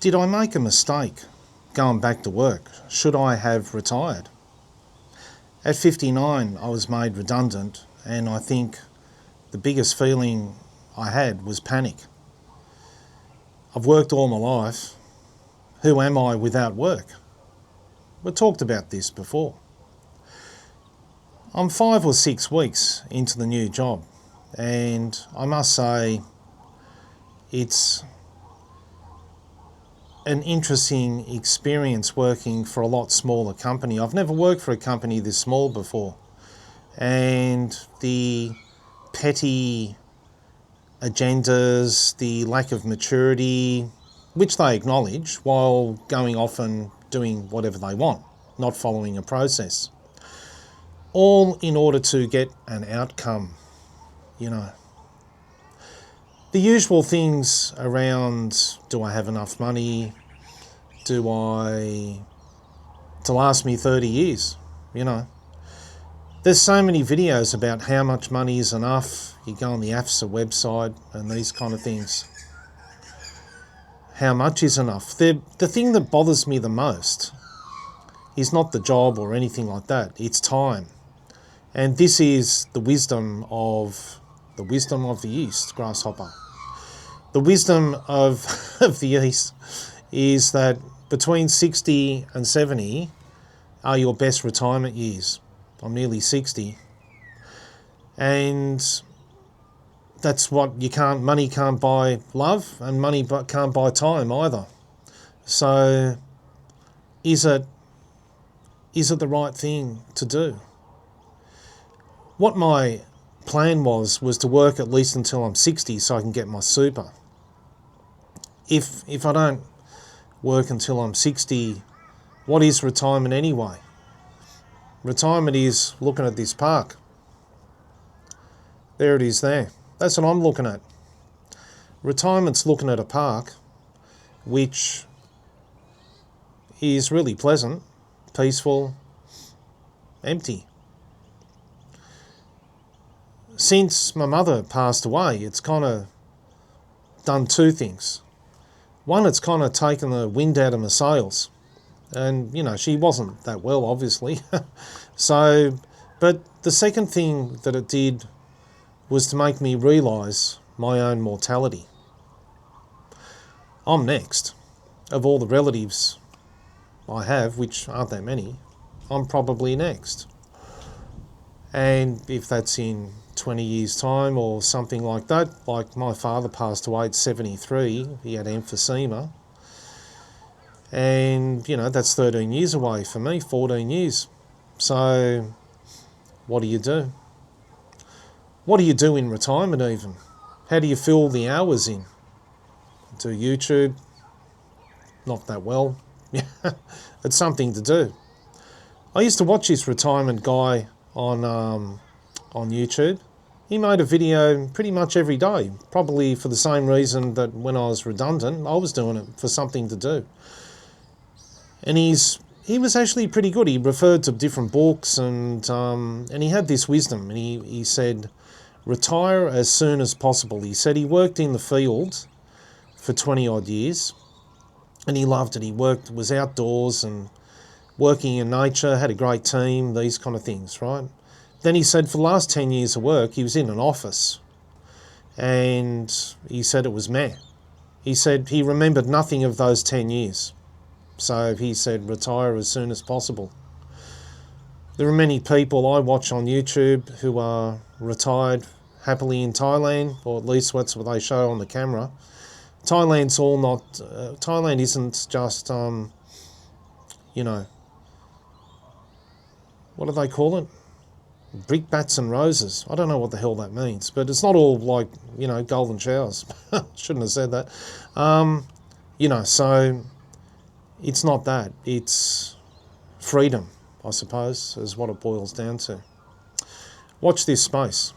Did I make a mistake going back to work? Should I have retired? At 59, I was made redundant, and I think the biggest feeling I had was panic. I've worked all my life. Who am I without work? We've talked about this before. I'm 5 or 6 weeks into the new job, and I must say it's an interesting experience working for a lot smaller company. I've never worked for a company this small before, and the petty agendas, the lack of maturity, which they acknowledge while going off and doing whatever they want, not following a process, all in order to get an outcome, The usual things around, do I have enough money? To last me 30 years, There's so many videos about how much money is enough. You go on the AFSA website and these kind of things. How much is enough? The thing that bothers me the most is not the job or anything like that. It's time. And this is the wisdom of the East, Grasshopper. The wisdom of the East is that between 60 and 70 are your best retirement years. I'm nearly 60. And that's what money can't buy love, and money can't buy time either. So is it the right thing to do? What my plan was to work at least until I'm 60 so I can get my super. If I don't work until I'm 60, what is retirement anyway? Retirement is looking at this park. There it is there. That's what I'm looking at. Retirement's looking at a park which is really pleasant, peaceful, empty. Since my mother passed away, it's kind of done two things. One, it's kind of taken the wind out of my sails. And, she wasn't that well, obviously. But the second thing that it did was to make me realise my own mortality. I'm next. Of all the relatives I have, which aren't that many, I'm probably next. And if that's in 20 years' time or something like that, like my father passed away at 73, he had emphysema. And, that's 13 years away for me, 14 years. So what do you do? What do you do in retirement even? How do you fill the hours in? Do YouTube? Not that well. It's something to do. I used to watch this retirement guy on YouTube. He made a video pretty much every day, probably for the same reason that when I was redundant, I was doing it for something to do. And he was actually pretty good. He referred to different books and he had this wisdom. And he said, retire as soon as possible. He said he worked in the field for 20 odd years and he loved it. He was outdoors and working in nature, had a great team, these kind of things, right? Then he said for the last 10 years of work, he was in an office and he said it was meh. He said he remembered nothing of those 10 years. So he said, retire as soon as possible. There are many people I watch on YouTube who are retired happily in Thailand, or at least that's what they show on the camera. Thailand isn't just, what do they call it? Brickbats and roses. I don't know what the hell that means, but it's not all like, golden showers. Shouldn't have said that. So it's not that. It's freedom, I suppose, is what it boils down to. Watch this space.